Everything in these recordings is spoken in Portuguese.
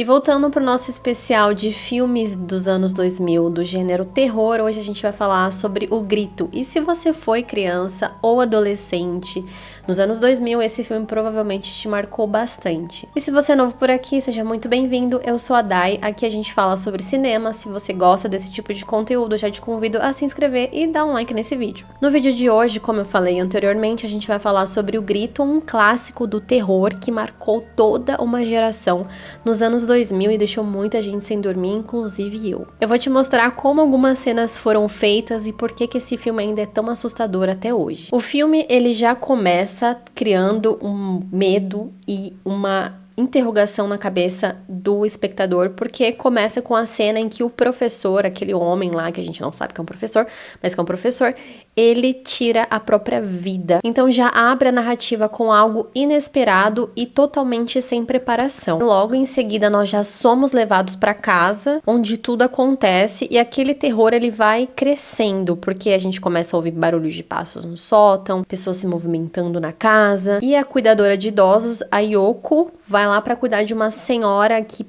E voltando pro nosso especial de filmes dos anos 2000 do gênero terror, hoje a gente vai falar sobre O Grito. E se você foi criança ou adolescente nos anos 2000, esse filme provavelmente te marcou bastante. E se você é novo por aqui, seja muito bem-vindo. Eu sou a Dai, aqui a gente fala sobre cinema. Se você gosta desse tipo de conteúdo, eu já te convido a se inscrever e dar um like nesse vídeo. No vídeo de hoje, como eu falei anteriormente, a gente vai falar sobre O Grito, um clássico do terror que marcou toda uma geração nos anos 2000 e deixou muita gente sem dormir, inclusive eu. Eu vou te mostrar como algumas cenas foram feitas e por que esse filme ainda é tão assustador até hoje. O filme, ele já começa criando um medo e uma interrogação na cabeça do espectador, porque começa com a cena em que o professor, aquele homem lá, que a gente não sabe que é um professor, mas que é um professor, ele tira a própria vida. Então já abre a narrativa com algo inesperado e totalmente sem preparação. Logo em seguida nós já somos levados para casa, onde tudo acontece e aquele terror ele vai crescendo, porque a gente começa a ouvir barulhos de passos no sótão, pessoas se movimentando na casa, e a cuidadora de idosos, a Yoko, vai lá para cuidar de uma senhora que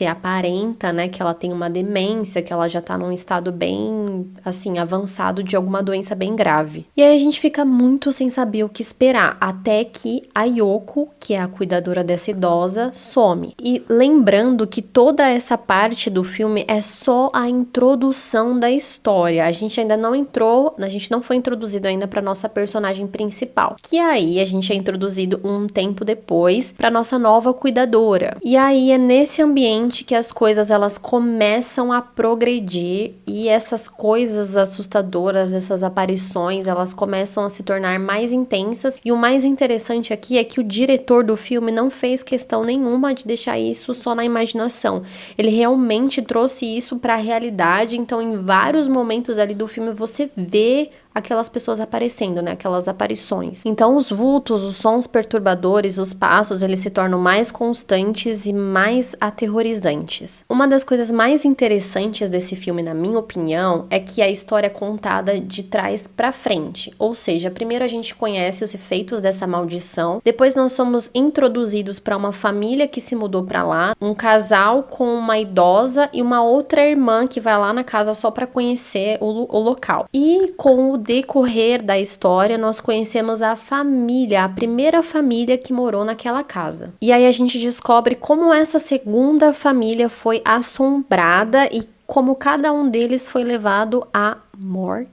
aparenta, né, que ela tem uma demência, que ela já tá num estado bem, assim, avançado de alguma doença bem grave. E aí a gente fica muito sem saber o que esperar, até que a Yoko, que é a cuidadora dessa idosa, some. E lembrando que toda essa parte do filme é só a introdução da história. A gente ainda não entrou, a gente não foi introduzido ainda para nossa personagem principal. Que aí a gente é introduzido um tempo depois para nossa nova cuidadora. E aí é nesse ambiente que as coisas elas começam a progredir e essas coisas assustadoras, essas aparições, elas começam a se tornar mais intensas. E o mais interessante aqui é que o diretor do filme não fez questão nenhuma de deixar isso só na imaginação. Ele realmente trouxe isso para a realidade. Então, em vários momentos ali do filme você vê aquelas pessoas aparecendo, né? Aquelas aparições. Então, os vultos, os sons perturbadores, os passos, eles se tornam mais constantes e mais aterrorizantes. Uma das coisas mais interessantes desse filme, na minha opinião, é que a história é contada de trás pra frente. Ou seja, primeiro a gente conhece os efeitos dessa maldição, depois nós somos introduzidos para uma família que se mudou para lá, um casal com uma idosa e uma outra irmã que vai lá na casa só para conhecer o local. E com o decorrer da história, nós conhecemos a família, a primeira família que morou naquela casa. E aí a gente descobre como essa segunda família foi assombrada e como cada um deles foi levado à morte.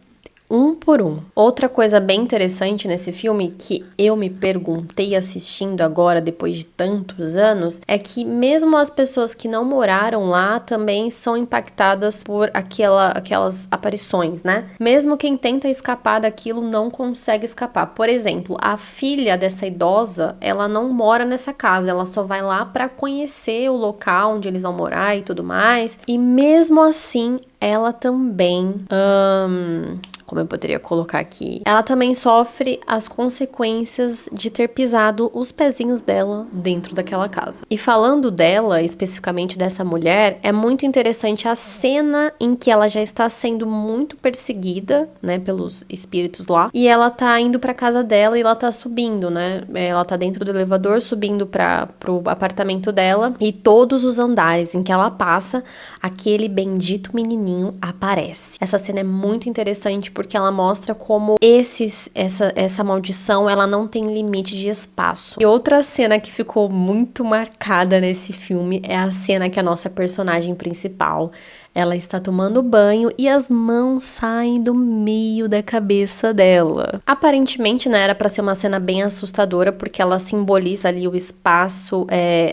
Um por um. Outra coisa bem interessante nesse filme que eu me perguntei assistindo agora, depois de tantos anos, é que mesmo as pessoas que não moraram lá também são impactadas por aquelas aparições, né? Mesmo quem tenta escapar daquilo não consegue escapar. Por exemplo, a filha dessa idosa, ela não mora nessa casa, ela só vai lá para conhecer o local onde eles vão morar e tudo mais. E mesmo assim, ela também como eu poderia colocar aqui, ela também sofre as consequências de ter pisado os pezinhos dela dentro daquela casa. E falando dela, especificamente dessa mulher, é muito interessante a cena em que ela já está sendo muito perseguida, né, pelos espíritos lá, e ela tá indo pra casa dela e ela tá subindo, né, ela tá dentro do elevador subindo pro apartamento dela, e todos os andares em que ela passa, aquele bendito menininho aparece. Essa cena é muito interessante porque ela mostra como essa maldição, ela não tem limite de espaço. E outra cena que ficou muito marcada nesse filme é a cena que a nossa personagem principal, ela está tomando banho e as mãos saem do meio da cabeça dela. Aparentemente, né, era pra ser uma cena bem assustadora, porque ela simboliza ali o espaço,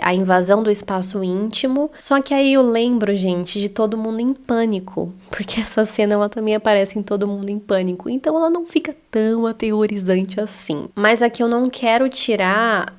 a invasão do espaço íntimo. Só que aí eu lembro, gente, de Todo Mundo em Pânico, porque essa cena ela também aparece em Todo Mundo em Pânico, então ela não fica tão aterrorizante assim. Mas aqui eu não quero tirar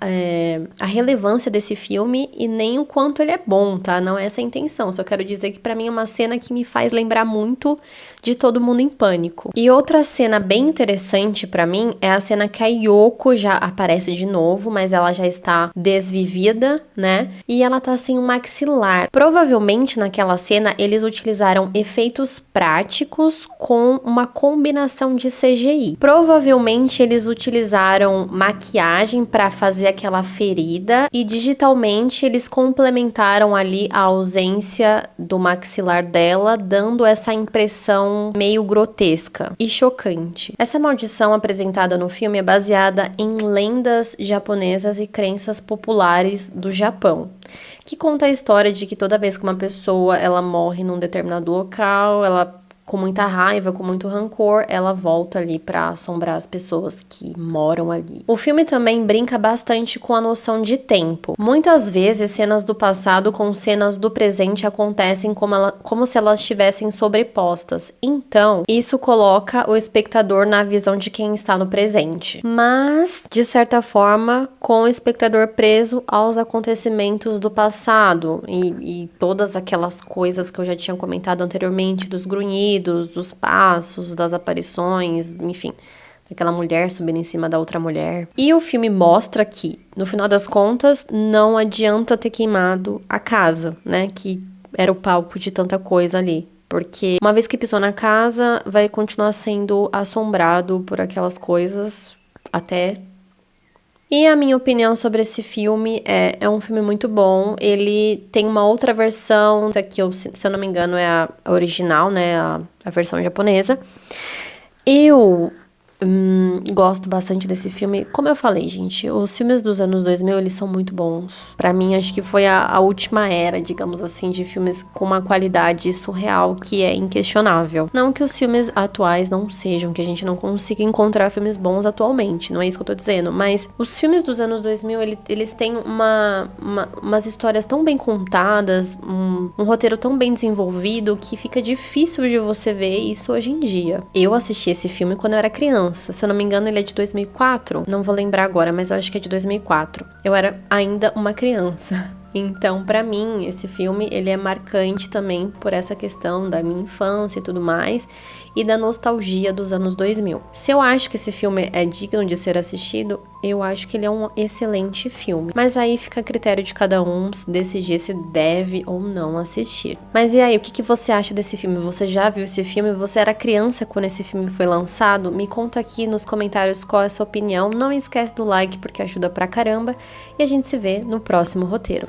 a relevância desse filme e nem o quanto ele é bom, tá? Não é essa a intenção, só quero dizer que pra mim é uma cena que me faz lembrar muito de Todo Mundo em Pânico. E outra cena bem interessante pra mim é a cena que a Yoko já aparece de novo, mas ela já está desvivida, né? E ela tá sem um maxilar. Provavelmente naquela cena eles utilizaram efeitos práticos com uma combinação de CGI. Provavelmente eles utilizaram maquiagem para fazer aquela ferida e digitalmente eles complementaram ali a ausência do maxilar dela, dando essa impressão meio grotesca e chocante. Essa maldição apresentada no filme é baseada em lendas japonesas e crenças populares do Japão, que conta a história de que toda vez que uma pessoa ela morre num determinado local, ela com muita raiva, com muito rancor, ela volta ali pra assombrar as pessoas que moram ali. O filme também brinca bastante com a noção de tempo. Muitas vezes, cenas do passado com cenas do presente acontecem como se elas estivessem sobrepostas. Então, isso coloca o espectador na visão de quem está no presente. Mas, de certa forma, com o espectador preso aos acontecimentos do passado e todas aquelas coisas que eu já tinha comentado anteriormente, dos grunhidos, dos passos, das aparições, enfim, daquela mulher subindo em cima da outra mulher. E o filme mostra que, no final das contas, não adianta ter queimado a casa, né, que era o palco de tanta coisa ali. Porque uma vez que pisou na casa, vai continuar sendo assombrado por aquelas coisas até... E a minha opinião sobre esse filme é um filme muito bom. Ele tem uma outra versão, que se eu não me engano é a original, né, a versão japonesa. Eu gosto bastante desse filme. Como eu falei, gente, os filmes dos anos 2000, eles são muito bons. Pra mim, acho que foi a última era, digamos assim, de filmes com uma qualidade surreal que é inquestionável. Não que os filmes atuais não sejam, que a gente não consiga encontrar filmes bons atualmente, não é isso que eu tô dizendo, mas os filmes dos anos 2000, eles têm umas histórias tão bem contadas, um roteiro tão bem desenvolvido, que fica difícil de você ver isso hoje em dia. Eu assisti esse filme quando eu era criança. Se eu não me engano, ele é de 2004. Não vou lembrar agora, mas eu acho que é de 2004. Eu era ainda uma criança. Então, pra mim, esse filme, ele é marcante também por essa questão da minha infância e tudo mais, e da nostalgia dos anos 2000. Se eu acho que esse filme é digno de ser assistido, eu acho que ele é um excelente filme. Mas aí fica a critério de cada um decidir se deve ou não assistir. Mas e aí, o que você acha desse filme? Você já viu esse filme? Você era criança quando esse filme foi lançado? Me conta aqui nos comentários qual é a sua opinião. Não esquece do like, porque ajuda pra caramba. E a gente se vê no próximo roteiro.